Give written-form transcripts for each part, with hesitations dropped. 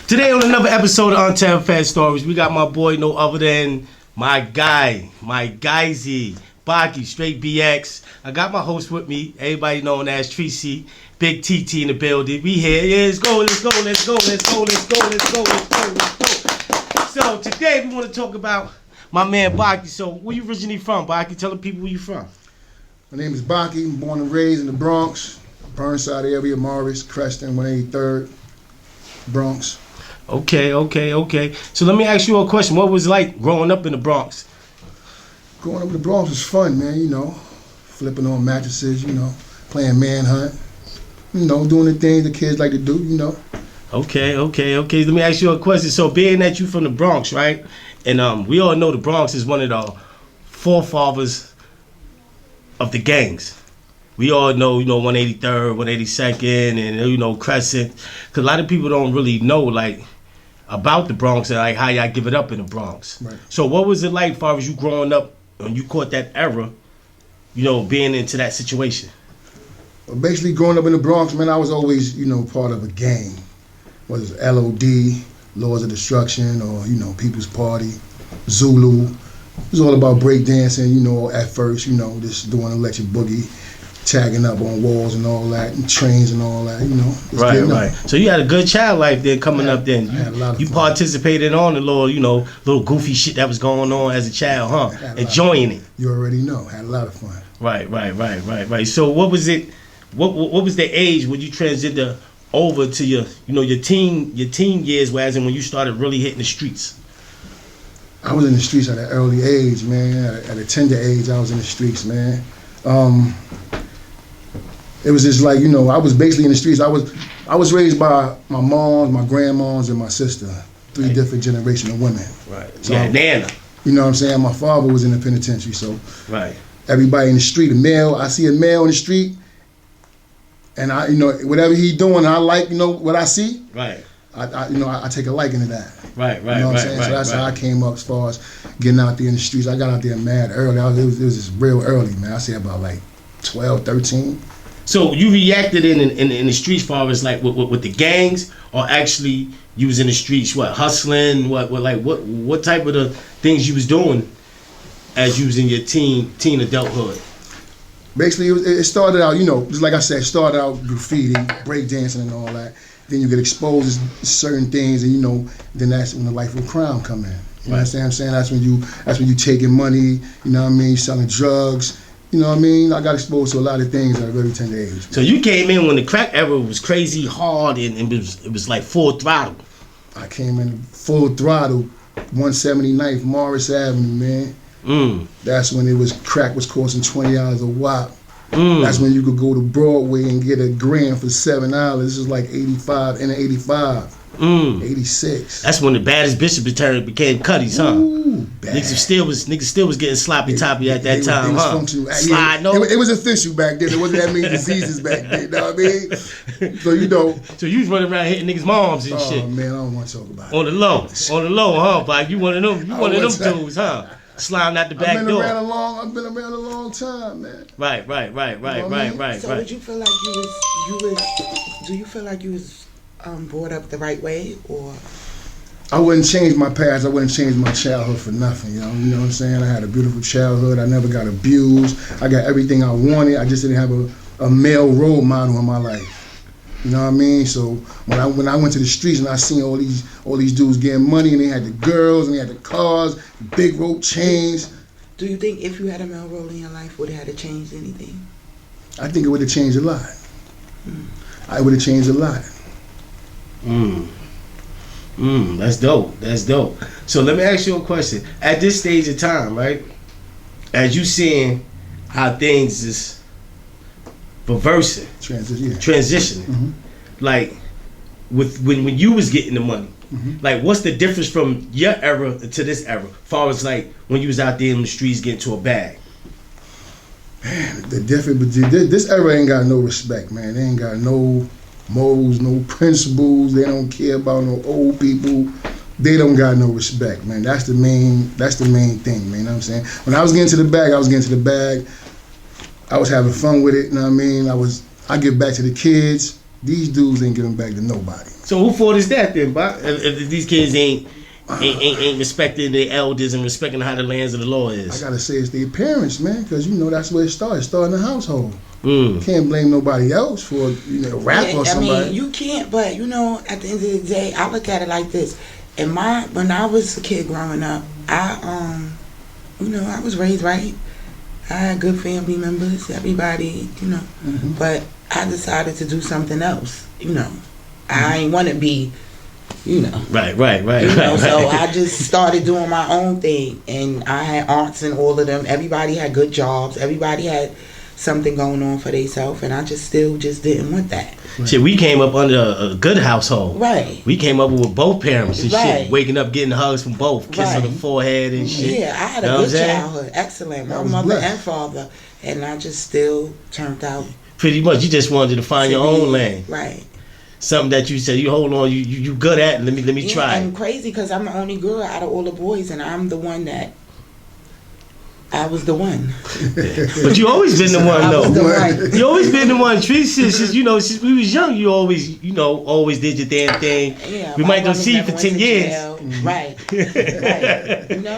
Today on another episode of Untold Fat Stories, we got my boy, no other than my guy, my guysy, Bocky, straight BX. I got my host with me, everybody known as Tracy, Big TT in the building. We here. Yeah, let's go. So today we want to talk about my man Bocky. So where you originally from, Bocky? Tell the people where you from. My name is Bocky. I'm born and raised in the Bronx, Burnside area, Morris, Creston, 183rd, Bronx. Okay. So let me ask you a question. What was it like growing up in the Bronx? Growing up in the Bronx was fun, man, flipping on mattresses, playing manhunt, doing the things the kids like to do, Okay. Let me ask you a question. So being that you from the Bronx, right? And we all know the Bronx is one of the forefathers of the gangs. We all know, 183rd, 182nd, and, Crescent. Because a lot of people don't really know, about the Bronx and, how y'all give it up in the Bronx. Right. So what was it like as far as you growing up when you caught that era, being into that situation? Well, basically, growing up in the Bronx, man, I was always, part of a gang. Whether it's LOD, Laws of Destruction, or, People's Party, Zulu. It was all about breakdancing, at first, just doing electric boogie, tagging up on walls and all that, and trains and all that, Right. So you had a good child life then coming up then. I had a lot of you fun. Participated on the little goofy shit that was going on as a child, huh? Enjoying it. You already know. Had a lot of fun. Right. So what was it, what was the age when you transitioned over to your teen years, whereas in when you started really hitting the streets? I was in the streets at an early age, man. At a tender age, I was in the streets, man. It was just like, I was basically in the streets. I was raised by my moms, my grandmoms, and my sister. Three different generations of women. Right. So, yeah, Nana. You know what I'm saying? My father was in the penitentiary, so right. Everybody in the street, I see a male in the street, and I, whatever he doing, I like, what I see. Right. I take a liking to that. Right. You know what I'm saying? So that's how I came up as far as getting out there in the streets. I got out there mad early. It was just real early, man. I say about 12, 13. So you reacted in the streets, far as with the gangs, or actually you was in the streets, hustling, what type of the things you was doing as you was in your teen adulthood? Basically, it started out, just like I said, it started out graffiti, breakdancing, and all that. Then you get exposed to certain things, and then that's when the life of crime come in. You know what I'm saying? That's when you taking money, selling drugs. You know what I mean? I got exposed to a lot of things at a very tender age. So you came in when the crack era was crazy hard and it was like full throttle. I came in full throttle, 179th Morris Avenue, man. That's when crack was costing $20 a wop. That's when you could go to Broadway and get a gram for $7. This is like 85 and 85. 86. That's when the baddest bishop became Cuddies, huh? Ooh, bad. Niggas still was getting sloppy toppy at that time, huh? Slide no. It was official back then. There wasn't that many diseases back then. You know what I mean? So So you was running around hitting niggas' moms and shit. Oh man, I don't want to talk about it. On the low, huh? Like you one of them dudes, huh? Sliding out the back door. I've been around a long time, man. Right. So would you feel like do you feel like you was brought up the right way, or? I wouldn't change my past. I wouldn't change my childhood for nothing. You know what I'm saying? I had a beautiful childhood. I never got abused. I got everything I wanted. I just didn't have a male role model in my life. You know what I mean? So when I went to the streets and I seen all these dudes getting money, and they had the girls and they had the cars, big rope chains. Do you think if you had a male role in your life, would it have to change anything? I think it would have changed a lot. I would have changed a lot. That's dope. So let me ask you a question. At this stage of time, right? As you seeing how things is reversing, transitioning, like when you was getting the money, what's the difference from your era to this era? As far as when you was out there in the streets getting to a bag. Man, the difference, but this era ain't got no respect, man. They ain't got no morals, no principles. They don't care about no old people. They don't got no respect, man. That's the main thing, man. You know what I'm saying? When I was getting to the bag, I was having fun with it, you know what I mean? I give back to the kids. These dudes ain't giving back to nobody. So who fault is that then, Bob? If these kids ain't respecting their elders and respecting how the lands of the law is. I gotta say it's their parents, man, because that's where it starts. It starts in the household. Can't blame nobody else for rap or somebody. I mean, you can't, but at the end of the day, I look at it like this. When I was a kid growing up, I was raised right. I had good family members, everybody, but I decided to do something else, I ain't want to be, Right. So I just started doing my own thing, and I had aunts and all of them. Everybody had good jobs. Everybody had something going on for themselves, and I just didn't want that. Right. Shit, we came up under a good household. Right. We came up with both parents and shit, waking up getting hugs from both, kissing on the forehead and shit. Yeah, I had a good childhood, excellent, my mother and father, and I just still turned out. Pretty much, you just wanted to find your own lane. Right. Something that you said, you hold on, you good at, let me try. I'm crazy because I'm the only girl out of all the boys, and I'm the one that. I was the one. But you always been the one though. You always been the one. Tree since we was young, you always always did your damn thing. Yeah, we might not see you for 10 years. Right.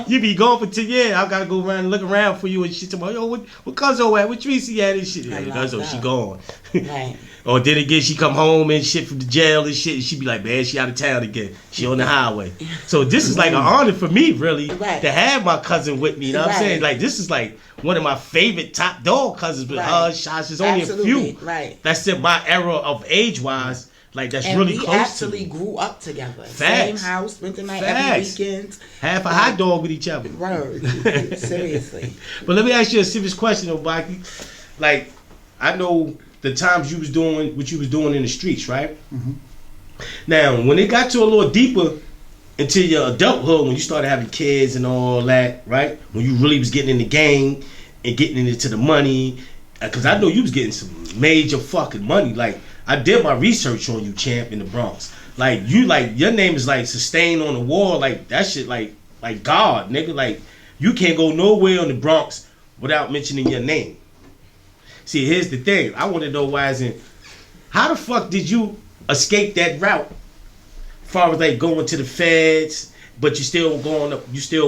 You be gone for 10 years. I gotta go around and look around for you and shit tomorrow. Yo, what Cuzzo at? What Tracy at and shit? Hey, Cuzzo, she gone. Right. Or then again, she come home and shit from the jail and shit, and she be like, man, she out of town again. She on the highway. So this is like an honor for me, really, to have my cousin with me. You know what I'm saying? Like, this is like one of my favorite top dog cousins. But Shots is only a few. Right. That's in my era of age-wise. Like, that's really close to me. We actually grew up together. Facts. Same house, spent the night every weekend. Half a hot dog with each other. Right. Seriously. But let me ask you a serious question, though, Bocky. Like, I know the times you was doing what you was doing in the streets, right? Mm-hmm. Now, when it got to a little deeper into your adulthood, when you started having kids and all that, right? When you really was getting in the game and getting into the money, because I know you was getting some major fucking money. Like, I did my research on you, champ, in the Bronx. Like, your name is like sustained on the wall. Like, that shit, like God, nigga. Like, you can't go nowhere in the Bronx without mentioning your name. See, here's the thing. I want to know how the fuck did you escape that route? As far as like going to the feds, but you still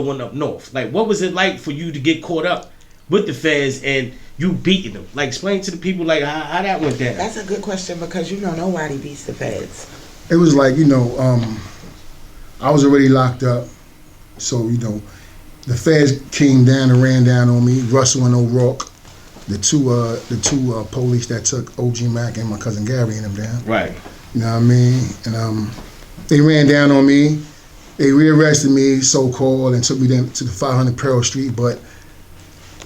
went up north. Like, what was it like for you to get caught up with the feds and you beating them? Like, explain to the people like how that went down. That's a good question because nobody beats the feds. It was like I was already locked up, so the feds came down and ran down on me. Russell and O'Rourke. The two police that took OG Mac and my cousin Gary and them down. Right. You know what I mean? And they ran down on me. They rearrested me, so-called, and took me down to the 500 Pearl Street, but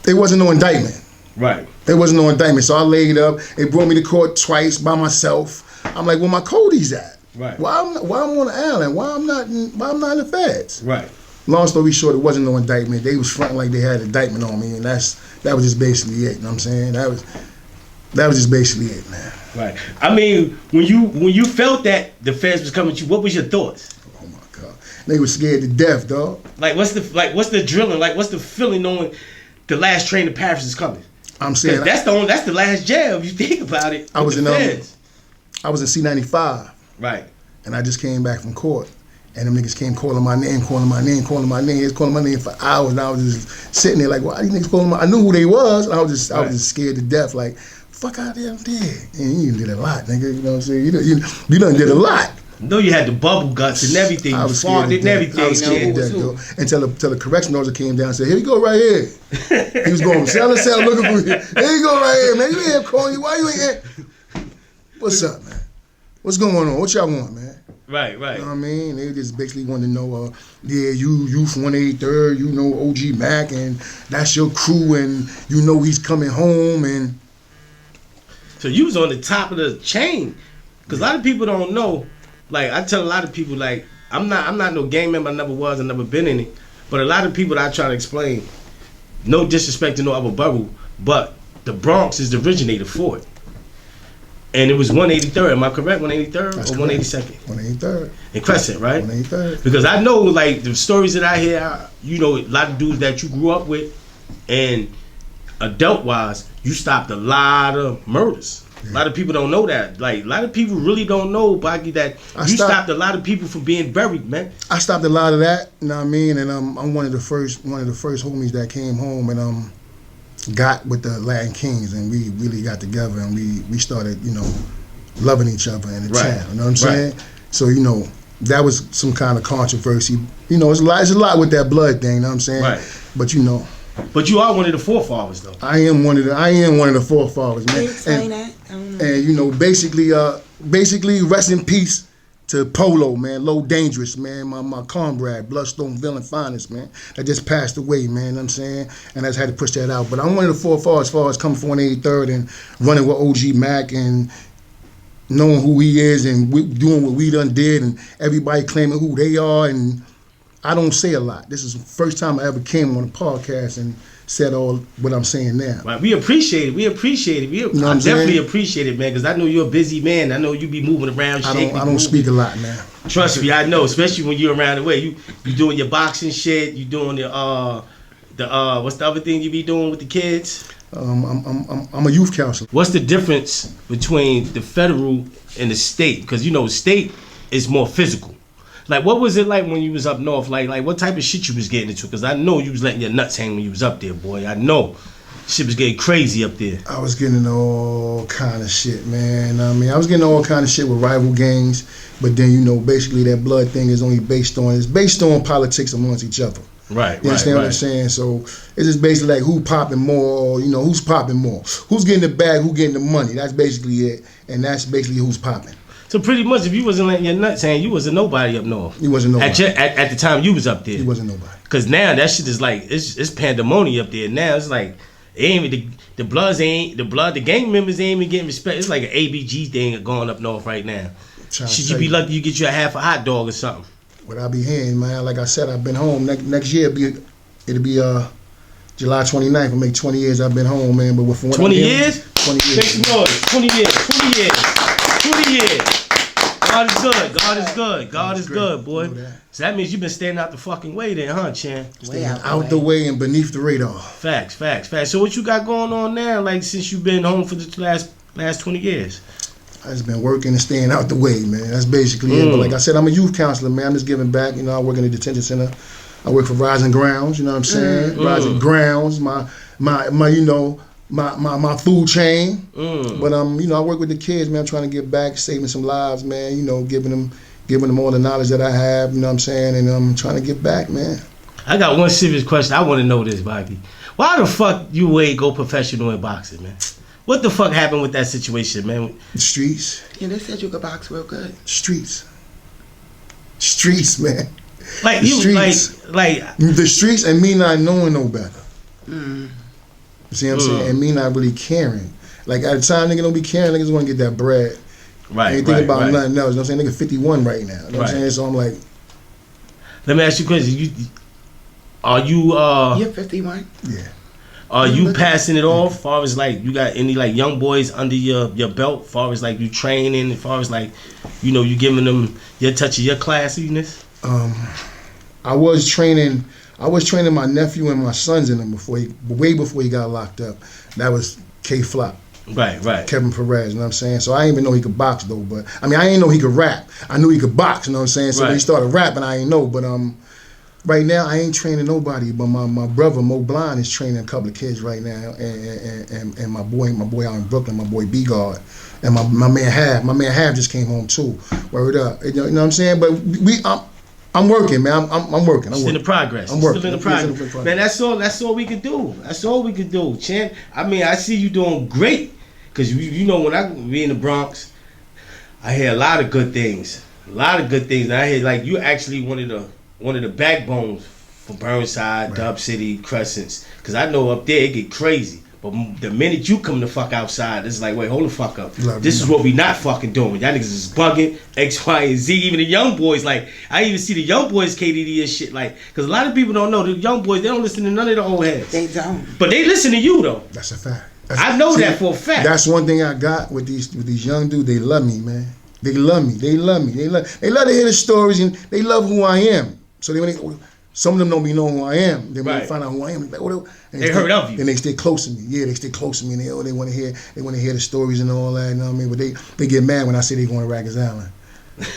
there wasn't no indictment. Right. There wasn't no indictment, so I laid up. They brought me to court twice by myself. I'm like, where my Cody's at? Right. Why I'm on the island? Why I'm not in the feds? Right. Long story short, it wasn't no indictment. They was fronting like they had an indictment on me, and that was just basically it. You know what I'm saying? That was just basically it, man. Right. I mean, when you felt that the feds was coming at you, what was your thoughts? Oh my God, they were scared to death, dog. Like, what's the drilling? Like, what's the feeling knowing the last train to Paris is coming? I'm saying that's the last jail. If you think about it. I was in feds. I was in C95. Right. And I just came back from court. And them niggas came calling my name. They was calling my name for hours. And I was just sitting there like, why these niggas calling I knew who they was. And I was just scared to death. Like, fuck out there, I'm dead. And you did a lot, nigga. You know what I'm saying? You done did a lot. No, you had the bubble guts and everything. I was scared and everything. I was scared to death, though. Until the correction officer came down and said, here you go right here. He was going cell to cell looking for you. Here you go right here, man. You ain't here calling you. Why you ain't here? What's up, man? What's going on? What y'all want, man? Right. You know what I mean? They just basically want to know, you from 183rd, you know OG Mac, and that's your crew, and you know he's coming home, and... So you was on the top of the chain. Because a lot of people don't know. Like, I tell a lot of people, like, I'm not no gang member, I never was, I never been in it. But a lot of people that I try to explain, no disrespect to no other borough, but the Bronx is the originator for it. And it was 183rd, am I correct? 183rd That's or correct. 182nd? 183rd. In Crescent, right? 183rd. Because I know, like, the stories that I hear, a lot of dudes that you grew up with, and adult-wise, you stopped a lot of murders. A lot of people don't know that. Like, a lot of people really don't know, Bocky, that you stopped a lot of people from being buried, man. I stopped a lot of that, you know what I mean? And I'm one of the first homies that came home and got with the Latin Kings, and we really got together and we started, you know, loving each other in the town. You know what I'm saying? So, you know, that was some kind of controversy. You know, it's a lot with that blood thing, you know what I'm saying? Right. But you know. But you are one of the forefathers, though. I am one of the forefathers, man. Explain that. And you know, basically, rest in peace to Polo, man. Low Dangerous, man. My comrade, Bloodstone Villain Finest, man. That just passed away, man. You know what I'm saying? And I just had to push that out. But I'm one of the forefathers as far as coming from 183rd and running with OG Mac and knowing who he is and doing what we done did and everybody claiming who they are. And I don't say a lot. This is the first time I ever came on a podcast and said all what I'm saying now. Right. We appreciate it. I definitely appreciate it, man, because I know you're a busy man. I know you be moving around. I don't speak a lot, man. Trust me, I know, especially when you're around the way. You doing your boxing shit. You doing the what's the other thing you be doing with the kids? I'm a youth counselor. What's the difference between the federal and the state? Because you know, state is more physical. Like, what was it like when you was up north? Like what type of shit you was getting into? Because I know you was letting your nuts hang when you was up there, boy. I know. Shit was getting crazy up there. I was getting all kind of shit, man. I mean, I was getting all kind of shit with rival gangs. But then, you know, basically that blood thing is only based on politics amongst each other. Right, you understand what I'm saying? So it's just basically like who popping more, you know, who's popping more. Who's getting the bag, who getting the money. That's basically it. And that's basically who's popping. So pretty much, if you wasn't letting your nuts hang, you wasn't nobody up north. You wasn't nobody. At the time you was up there. You wasn't nobody. Because now that shit is like, it's pandemonium up there. Now it's like, it ain't the gang members ain't even getting respect. It's like an ABG thing going up north right now. Should you be lucky you get you a half a hot dog or something? What I be hearing, man, like I said, I've been home. Next year, it'll be July 29th. I'll make 20 years I've been home, man. But from 20 years? 20 years. Make some noise. 20 years. God is good. God is good, boy. So that means you've been staying out the fucking way then, huh, Chan? Staying out the way and beneath the radar. Facts. So what you got going on now, like, since you've been home for the last 20 years? I just been working and staying out the way, man. That's basically it. But like I said, I'm a youth counselor, man. I'm just giving back. You know, I work in a detention center. I work for Rising Grounds, you know what I'm saying? Rising Grounds, my you know, my food chain. But you know, I work with the kids, man. I'm trying to give back, saving some lives, man. You know, giving them all the knowledge that I have. You know what I'm saying? And I'm trying to give back, man. I got one serious question. I want to know this, Bocky. Why the fuck you ain't go professional in boxing, man? What the fuck happened with that situation, man? The streets. Yeah, they said you could box real good. Streets, man. Like the you, streets. like the streets, and me not knowing no better. You see what I'm saying? And me not really caring. Like at the time, nigga don't be caring. Niggas want to get that bread. Right. Ain't thinking about nothing else. You know what I'm saying? Nigga 51 right now. You know what I'm saying? So I'm like, let me ask you a question. You're 51. Yeah. Are you passing it off? Far as like you got any like young boys under your belt? Far as like you training? Far as like, you know, you giving them your touch of your classiness? I was training my nephew and my sons in him way before he got locked up. That was K-Flop. Right. Kevin Perez, you know what I'm saying? So I didn't even know he could box though, but I mean I didn't know he could rap. I knew he could box, you know what I'm saying? So when he started rapping, I didn't know, but right now I ain't training nobody, but my brother Mo Blind is training a couple of kids right now, and my boy out in Brooklyn, my boy B Guard, and my man Half just came home too. Word up, you know what I'm saying? But I'm working, man. I'm working. Still in progress. I'm working. Still in the progress. Man, that's all we could do. That's all we could do, Chan. I mean, I see you doing great, cause you know when I be in the Bronx, I hear a lot of good things. And I hear like you actually one of the backbones for Burnside, Dub City, Crescents. Cause I know up there it get crazy. But the minute you come the fuck outside, it's like, wait, hold the fuck up. This is what we not fucking doing. Y'all niggas is bugging, X, Y, and Z. Even the young boys, like, I even see the young boys KDD and shit, like, cause a lot of people don't know, the young boys, they don't listen to none of the old heads. They don't. But they listen to you though. That's a fact. I know that for a fact. That's one thing I got with these young dudes. They love me, man. They love me. They love to hear the stories and they love who I am. So Some of them don't be knowing who I am. Then when Right. they find out who I am, like, and They heard of you. Then they stay close to me. Yeah, they stay close to me, and they want to hear the stories and all that. You know what I mean? But they get mad when I say they going to Rikers Island.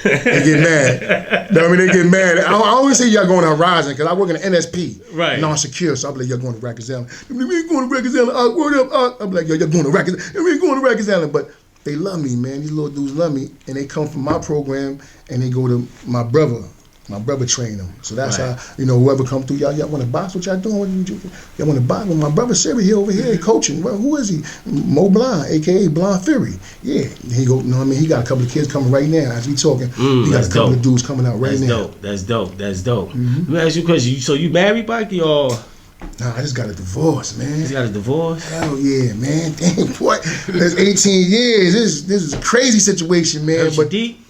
They get mad. You know what I mean? They get mad. I always say y'all going to Horizon because I work in the NSP, right? Non-secure. So I be like, y'all going to Rikers Island. We ain't going to Rikers Island. Word up. I'm like, y'all going to Rikers. We ain't going to Rikers Island. But they love me, man. These little dudes love me, and they come from my program, and they go to my brother. My brother trained them. So that's right. how, whoever come through, y'all want to box? What y'all doing? Y'all want to box? Well, my brother Siri, he over here coaching. Well, who is he? Mo Blonde, a.k.a. Blonde Fury. Yeah. He go, he got a couple of kids coming right now as we talking. He got a couple of dudes coming out right now. That's dope. Let me ask you a question. So you married, Bocky, or? Nah, I just got a divorce, man. You got a divorce? Hell yeah, man. Damn, boy. That's 18 years. This is a crazy situation, man. Hurt you deep?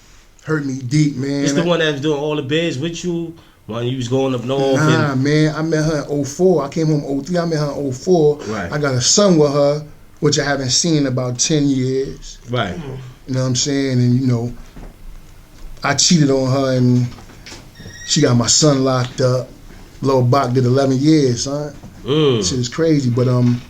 Hurt me deep, man. It's the one that was doing all the bids with you when you was going up north. Nah, man. I met her in 04. I came home 03. I met her in 04. Right. I got a son with her, which I haven't seen in about 10 years. Right. You know what I'm saying? And, I cheated on her and she got my son locked up. Lil Bach did 11 years, son. Shit is crazy, but I'm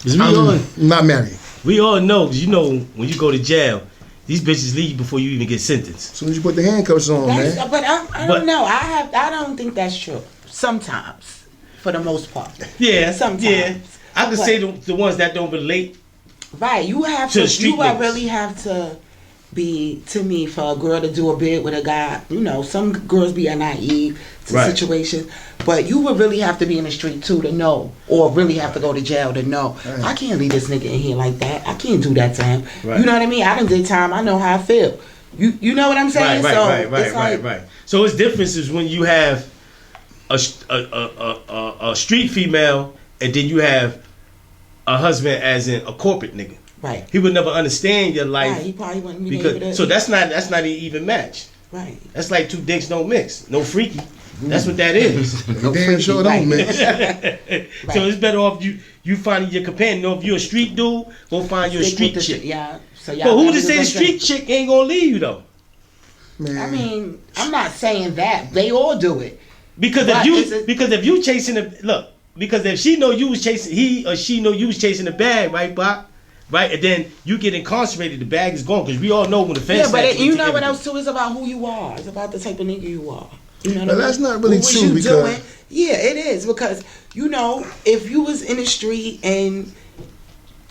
not married. We all know, because when you go to jail, these bitches leave before you even get sentenced. As soon as you put the handcuffs on, man. But I don't know. I don't think that's true. Sometimes, for the most part. Yeah. Sometimes. Yeah. I could say the ones that don't relate. Right. You have to. You really have to be, to me, for a girl to do a bid with a guy. Some girls be naive to situations, but you would really have to be in the street too to know, or really have to go to jail to know. Right. I can't leave this nigga in here like that. I can't do that to him. Right. You know what I mean? I done did time. I know how I feel. You know what I'm saying? Right. So it's differences when you have a street female and then you have a husband as in a corporate nigga. Right. He would never understand your life. Right. He probably wouldn't be able to. So that's not an even match. Right. That's like two dicks don't mix. No freaky. That's what that is. No damn sure don't mix. So it's better off you finding your companion. If you're a street dude, go find your street chick. Yeah. So but who to say the street chick ain't gonna leave you though? Man. I mean, I'm not saying that. They all do it. Because if you chasing because if she know you was chasing, he or she know you was chasing the bag, right, Bob? Right, and then you get incarcerated, the bag is gone, because we all know when the fence. Yeah, but you know what else too? It's about who you are. It's about the type of nigga you are. You know what I mean? That's not really true because yeah, it is, because if you was in the street and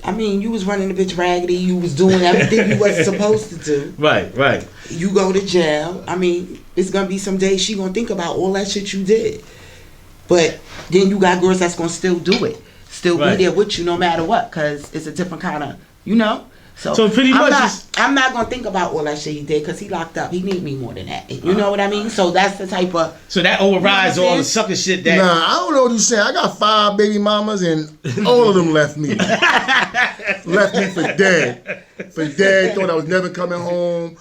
you was running the bitch raggedy, you was doing everything you wasn't supposed to do. Right. You go to jail. It's gonna be some days she gonna think about all that shit you did. But then you got girls that's gonna still do it. Still be there with you no matter what, because it's a different kind of, So pretty much I'm not going to think about all that shit he did, because he locked up. He need me more than that. You know what I mean? So that's the type of... So that overrides all the sucker shit that... Nah, I don't know what you're saying. I got 5 baby mamas and all of them left me. Left me for dead. Thought I was never coming home.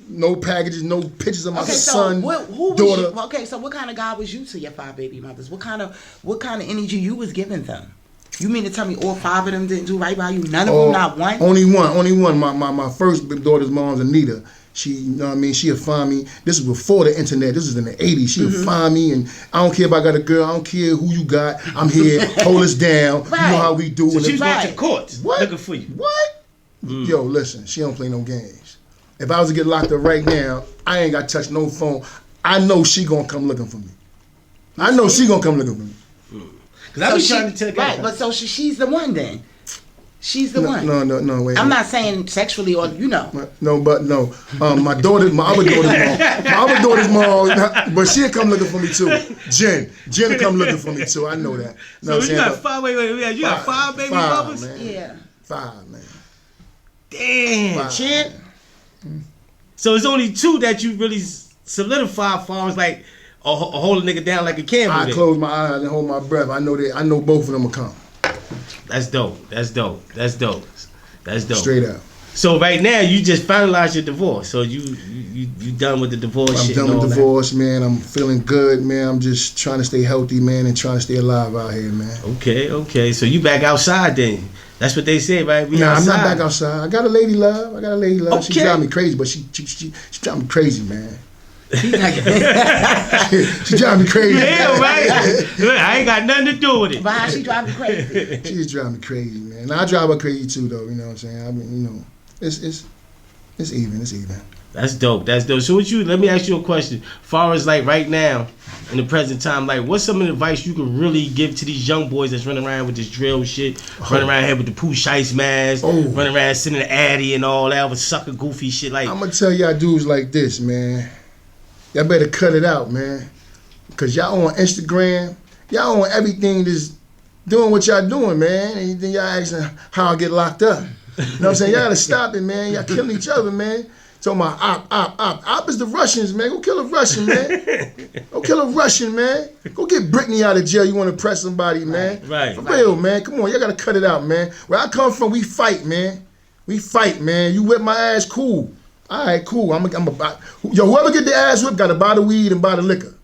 No packages, no pictures of my son, daughter. So what kind of guy was you to your 5 baby mothers? What kind of energy you was giving them? You mean to tell me all 5 of them didn't do right by you? None of them, not one? Only one. My first daughter's mom's Anita. She, she'll find me. This is before the internet. This is in the 80s. She'll find me, and I don't care if I got a girl. I don't care who you got. I'm here. Hold us down. Right. You know how we do. So she's going to court. What? Looking for you. What? Yo, listen. She don't play no games. If I was to get locked up right now, I ain't got to touch no phone. I know she gonna come looking for me. I know she gonna come looking for me. Because I was trying to tell you. Right, but so she's the one then. She's the one. No, wait. I'm not saying sexually or No. My other daughter's mom, but she'll come looking for me too. Jen will come looking for me too. I know that. So you got 5. Wait. You got 5 baby mothers? Man. Yeah. 5, man. Damn. Shit. So it's only 2 that you really solidify for. It's like hold a nigga down like a camera. I close my eyes and hold my breath. I know both of them will come. That's dope. Straight up. So right now you just finalized your divorce. So you done with the divorce? I'm done with divorce, man. I'm feeling good, man. I'm just trying to stay healthy, man, and trying to stay alive out here, man. Okay. So you back outside then? That's what they say, right? I'm not back outside. I got a lady love. Okay. She drive me crazy, but she drive me crazy, man. She's like, She drive me crazy. Yeah, right. Look, I ain't got nothing to do with it. but how she drive you crazy? She just drive me crazy, man. And I drive her crazy too, though. You know what I'm saying? I mean, you know, it's even. It's even. That's dope. That's dope. So let me ask you a question. Far as like right now, in the present time, like what's some of the advice you could really give to these young boys that's running around with this drill shit, running around here with the Pooh Shice mask, running around sending the Addy and all that other sucker goofy shit? Like, I'm gonna tell y'all dudes like this, man. Y'all better cut it out, man. Cause y'all on Instagram, y'all on everything just doing what y'all doing, man. And then y'all asking how I get locked up. You know what I'm saying? Y'all gotta stop it, man. Y'all killing each other, man. Talking about op is the Russians, man. Go kill a Russian, man. Go kill a Russian, man. Go get Britney out of jail. You want to press somebody, man. Right. For real, man. Come on, y'all gotta cut it out, man. Where I come from, we fight, man. We fight, man. You whip my ass, cool. All right, cool. Yo, whoever get the ass whipped gotta buy the weed and buy the liquor.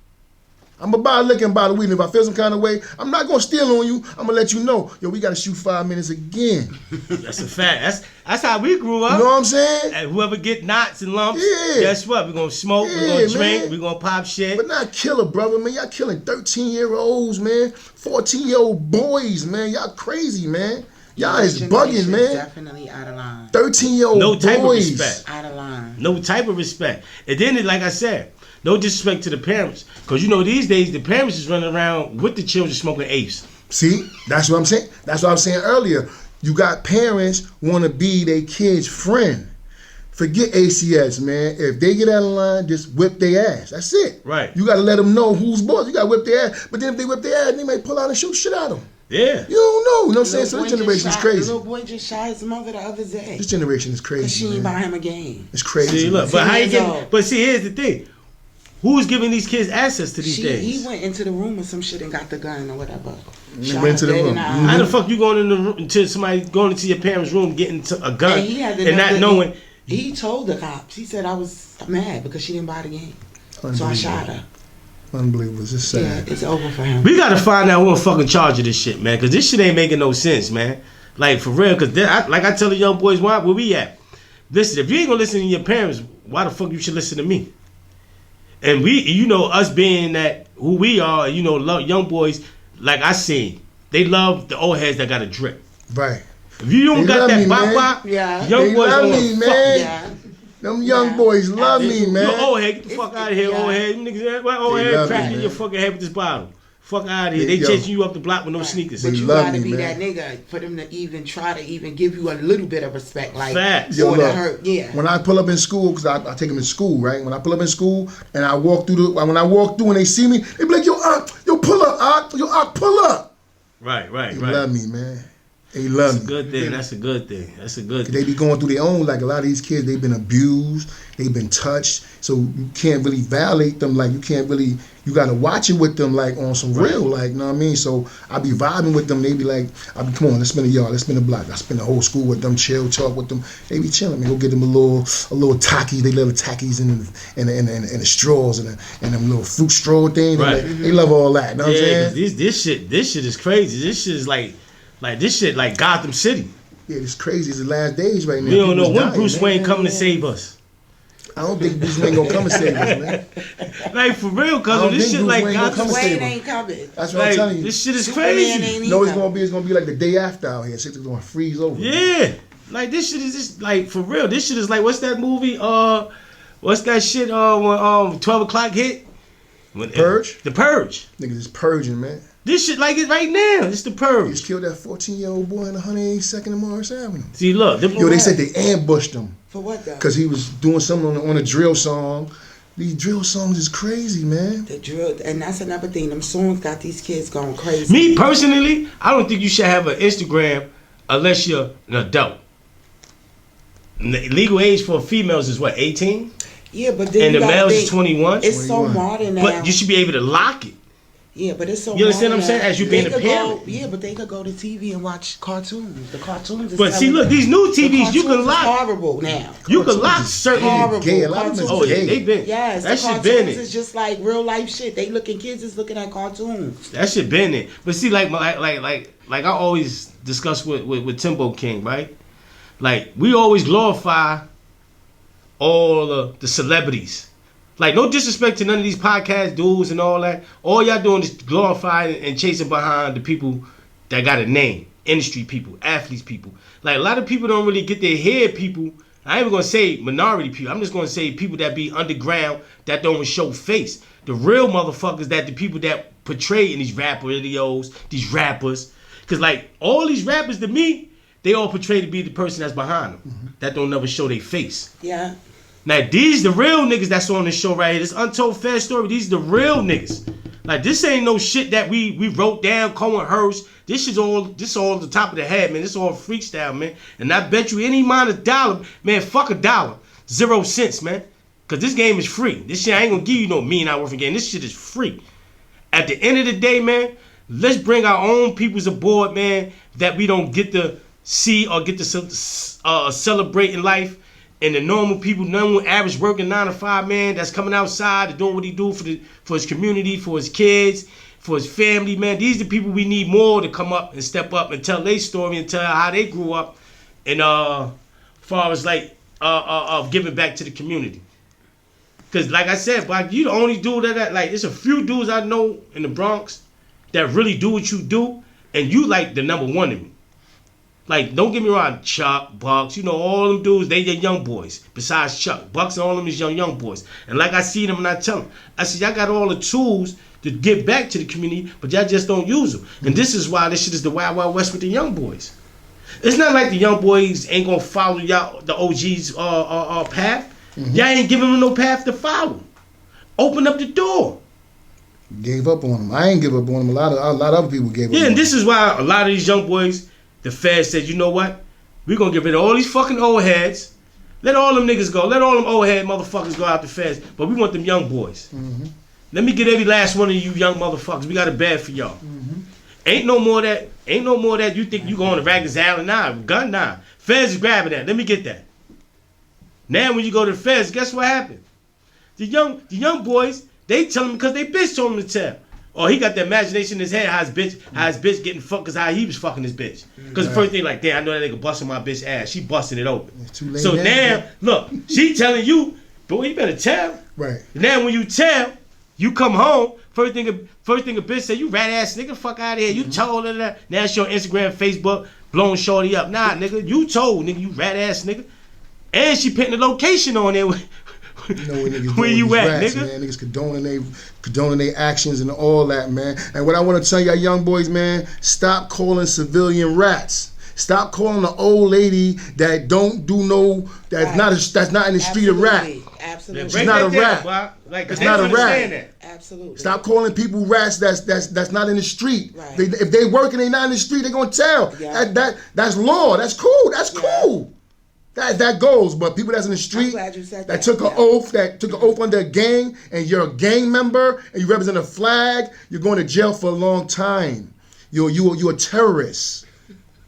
I'm gonna buy a liquor and buy the weed. And if I feel some kind of way, I'm not gonna steal on you. I'm gonna let you know. Yo, we gotta shoot 5 minutes again. that's a fact. That's how we grew up. You know what I'm saying? And whoever get knots and lumps, Yeah. guess what? We're gonna smoke, we're gonna drink, we're gonna pop shit. But not kill a brother, man. Y'all killing 13-year-olds, man. 14-year-old boys, man. Y'all crazy, man. Y'all is bugging, man. Definitely out of line. 13-year-old No type boys. of respect. Out of line. No type of respect. And then, like I said, no disrespect to the parents. Because, you know, these days, the parents is running around with the children smoking apes. See? That's what I'm saying. That's what I was saying earlier. You got parents want to be their kid's friend. Forget ACS, man. If they get out of line, just whip their ass. That's it. Right. You got to let them know who's boss. You got to whip their ass. But then if they whip their ass, they might pull out and shoot shit out of them. Yeah. You don't know. You know what I'm saying? So this generation is crazy. The little boy just shot his mother the other day. This generation is Because crazy, she ain't man. buy him a game. It's crazy. See, look, but how you Timbo. get? But see, here's the thing: who's giving these kids access to these things? He went into the room or some shit and got the gun or whatever. He went into the room. How the fuck you going in the room to somebody going into your parents' room getting a gun And he had and not knowing? He told the cops. He said I was mad because she didn't buy the game, so I shot her. Unbelievable. It's just sad. Yeah, it's over for him. We gotta find out who in fucking charge of this shit, man. Cause this shit ain't making no sense, man. Like for real. Cause like I tell the young boys, where we at? Listen, if you ain't gonna listen to your parents, why the fuck you should listen to me? And we, you know, us being that who we are, you know, young boys, like I seen, they love the old heads that got a drip. Right. If you don't They got love that me, bop man. bop, Yeah. young They boys love gonna me, fuck man. Yeah. Them young boys love me, you. man. You old head, get the fuck out of here, Yeah. old head. You niggas, what old They head love cracking me, your man. fucking head with this bottle. Fuck out of here. They Yo. chasing you up the block with no sneakers. But They you love gotta me, be man. that nigga for them to even try to even give you a little bit of respect, like Facts. Yo, or to look, hurt. Yeah. When I pull up in school, because I take them in school, right? When I pull up in school and I walk through when I walk through and they see me, they be like, yo, pull up, yo, pull up. Right. They love me, man. They love That's a me. good thing. That's a good thing. That's a good They thing. be going through their own, like a lot of these kids, they've been abused, they've been touched, so you can't really violate them, like you can't really, you gotta watch it with them like on some real, like, you know what I mean? So I be vibing with them, they be like, come on, let's spin a yard, let's spin a block. I spend the whole school with them, chill, talk with them. They be chilling, man. Go get them a little tacky, they little tackies and the straws and them little fruit straw things. Right. They love all that, you know what I'm Yeah, saying? because this shit is crazy. This shit is like this shit like Gotham City. Yeah, it's crazy. It's the last days right now. We don't know People's when dying, Bruce man. Wayne coming to save us. I don't think Bruce Wayne gonna come and save us, man. Like for real, I don't cause this think shit Bruce like Wayne gonna Gotham come City. save Wayne us. ain't coming. That's what I'm telling Like you. this shit is Superman crazy. ain't You know either. it's gonna be like the day after out here. Shit's gonna freeze over. Yeah, like this shit is just like for real. This shit is like what's that movie? What's that shit? When 12 o'clock hit. When, Purge? The Purge. Niggas is purging, man. This shit like it right now. It's the They Purge. just killed that 14-year-old boy in 182nd and Morris Avenue. See, look, them, Yo, they said they ambushed him For what though? because he was doing something on a drill song. These drill songs is crazy, man. The drill, and that's another thing. Them songs got these kids going crazy. me personally, I don't think you should have an Instagram unless you're an adult. The legal age for females is what, 18? Yeah, but then And you the gotta males think, is 21? It's so 21. modern now. But you should be able to lock it. Yeah, but it's so. You understand modern what I'm saying? now. As you being They a could parent. go- yeah, but they could go to TV and watch cartoons. The cartoons. Is But see, telling- look, these new the TVs, you can cartoons is lock. horrible now. You can lock Cartoons is certain. horrible. Gay. A lot of them is Oh yeah, gay. they been. Yes, that the shit cartoons been it. is just like real life shit. They looking kids is looking at cartoons. That shit been it. But see, like I always discuss with Timbo King, right? Like we always glorify all the celebrities, Like, no disrespect to none of these podcast dudes and all that. All y'all doing is glorifying and chasing behind the people that got a name. Industry people, athletes people. Like, a lot of people don't really get their head people. I ain't even gonna say minority people. I'm just gonna say people that be underground that don't show face. The real motherfuckers that the people that portray in these rap videos, these rappers. Cause like all these rappers to me, they all portray to be the person that's behind them. Mm-hmm. That don't never show their face. Yeah. Now these the real niggas that's on this show right here. This Untold Fair Story, these the real niggas. Like this ain't no shit that we wrote down, Cohen Hurst. This all the top of the head, man. This all freestyle, man. And I bet you any amount of dollar, man, fuck $1. 0 cents, man. Cause this game is free. This shit I ain't gonna give you no $1 million worth of game. This shit is free. At the end of the day, man, let's bring our own peoples aboard, man, that we don't get to see or get to celebrate in life. And the normal people, normal average working 9 to 5 man that's coming outside and doing what he do for his community, for his kids, for his family, man. These are the people we need more to come up and step up and tell their story and tell how they grew up. And far as like giving back to the community. Cause like I said, Bock, you the only dude that like. There's a few dudes I know in the Bronx that really do what you do, and you like the number one to me. Like, don't get me wrong, Chuck, Bucks, you know, all them dudes, they young boys. Besides Chuck, Bucks and all them is young boys. And like I see them and I tell them, I said, y'all got all the tools to give back to the community, but y'all just don't use them. And this is why this shit is the Wild Wild West with the young boys. It's not like the young boys ain't gonna follow y'all, the OG's path. Mm-hmm. Y'all ain't giving them no path to follow. Open up the door. Gave up on them. I ain't give up on them. A lot of other people gave up on them. Yeah, and this is why a lot of these young boys, the Fed said, you know what? We're going to get rid of all these fucking old heads. Let all them niggas go. Let all them old head motherfuckers go out the Feds. But we want them young boys. Mm-hmm. Let me get every last one of you young motherfuckers. We got a bad for y'all. Mm-hmm. Ain't no more that you think you going to Rikers Island. Nah, gun nah. Feds is grabbing that. Let me get that. Now when you go to the Feds, guess what happened? The young boys, they tell them because they bitch told them to tell. Or he got the imagination in his head how his bitch getting fucked because how he was fucking his bitch. Because the first thing like, damn, I know that nigga busting my bitch ass. She busting it open. So now, look, she telling you, boy, you better tell. Right. Now when you tell, you come home, first thing a bitch say, you rat ass nigga, fuck out of here. You told her that. Now it's your Instagram, Facebook, blowing shorty up. Nah, nigga, you told, nigga, you rat ass nigga. And she putting the location on there. You know where you at, rats, nigga? Man. Niggas condoning their actions and all that, man. And what I want to tell y'all young boys, man, stop calling civilian rats. Stop calling the old lady that don't do no, that's not in the street a rat. Absolutely. She's not a rat. Like, it's not a rat. That. Absolutely. Stop calling people rats that's not in the street. Right. If they work and they not in the street, they gonna tell. Yeah. That's law. That's cool. That's cool. That goes, but people that's in the street that took an oath under a gang, and you're a gang member and you represent a flag, you're going to jail for a long time. You're a terrorist.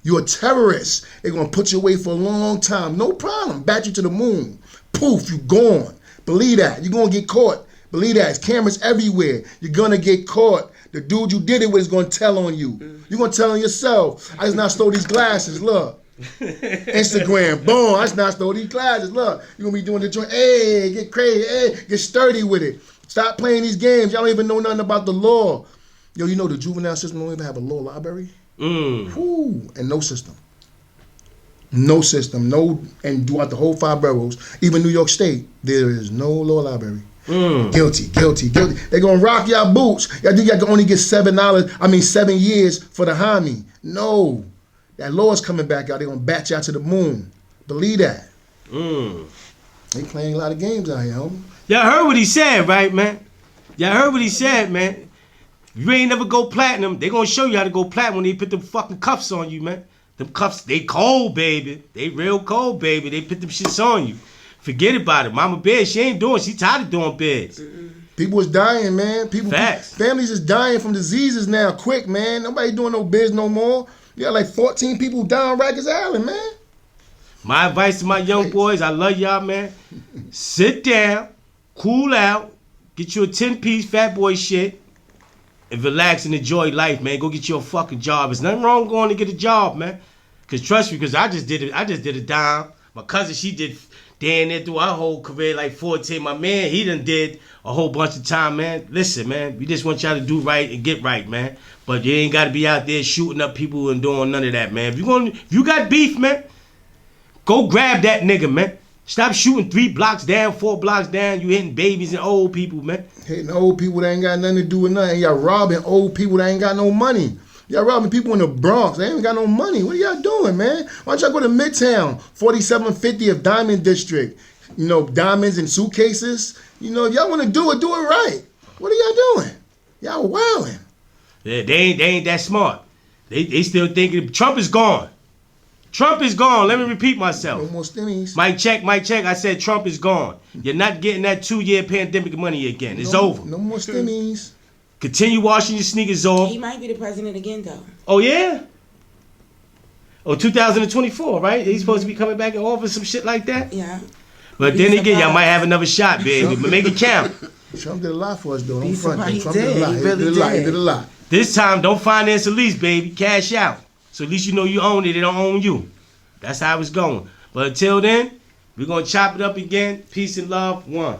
You're a terrorist. They're gonna put you away for a long time. No problem. Bat you to the moon. Poof, you gone. Believe that. You're gonna get caught. Believe that. There's cameras everywhere. You're gonna get caught. The dude you did it with is gonna tell on you. You're gonna tell on yourself. I just not stole these glasses. Look. Instagram, boom, I just not stole these glasses. Look, you're gonna be doing the joint. Hey, get crazy. Hey, get sturdy with it. Stop playing these games. Y'all don't even know nothing about the law. Yo, you know the juvenile system don't even have a law library? Whew, and no system. No system. No, and throughout the whole 5 boroughs, even New York State, there is no law library. Guilty. They gonna rock y'all boots. Y'all think y'all can only get $7 years for the homie. No. That law is coming back out. They're going to bat y'all to the moon. Believe that. They playing a lot of games out here, homie. Y'all heard what he said, right, man? Y'all heard what he said, man. You ain't never go platinum. They going to show you how to go platinum when they put them fucking cuffs on you, man. Them cuffs, they cold, baby. They real cold, baby. They put them shits on you. Forget about it. Mama Bear, she ain't doing. She tired of doing beds. People is dying, man. Facts. Families is dying from diseases now, quick, man. Nobody doing no biz no more. You got like 14 people down Rikers Island, man. My advice to my young boys, I love y'all, man. Sit down, cool out, get you a 10-piece fat boy shit, and relax and enjoy life, man. Go get you a fucking job. There's nothing wrong going to get a job, man. Cause trust me, cause I just did it. I just did a dime. My cousin, she did damn near through our whole career like 14. My man, he done did a whole bunch of time, man. Listen, man, we just want y'all to do right and get right, man. But you ain't got to be out there shooting up people and doing none of that, man. If you got beef, man, go grab that nigga, man. Stop shooting 3 blocks down, 4 blocks down. You hitting babies and old people, man. Hitting old people that ain't got nothing to do with nothing. Y'all robbing old people that ain't got no money. Y'all robbing people in the Bronx. They ain't got no money. What are y'all doing, man? Why don't y'all go to Midtown, 4750th Diamond District? You know, diamonds and suitcases. You know, if y'all want to do it right. What are y'all doing? Y'all wilding. Yeah, they ain't that smart. They still thinking Trump is gone. Trump is gone. Let me repeat myself. No more stimmies. Mic check. I said Trump is gone. You're not getting that 2-year pandemic money again. It's over. No more stimmies. Continue washing your sneakers off. He might be the president again, though. Oh, yeah? Oh, 2024, right? He's supposed to be coming back in office, some shit like that? Yeah. But then again, y'all might have another shot, baby. But make it count. Trump did a lot for us, though. Don't He front. surprised. Trump He did a lot. did. He really He did. did a lot. This time, don't finance a lease, baby. Cash out. So at least you know you own it. They don't own you. That's how it's going. But until then, we're going to chop it up again. Peace and love. 1.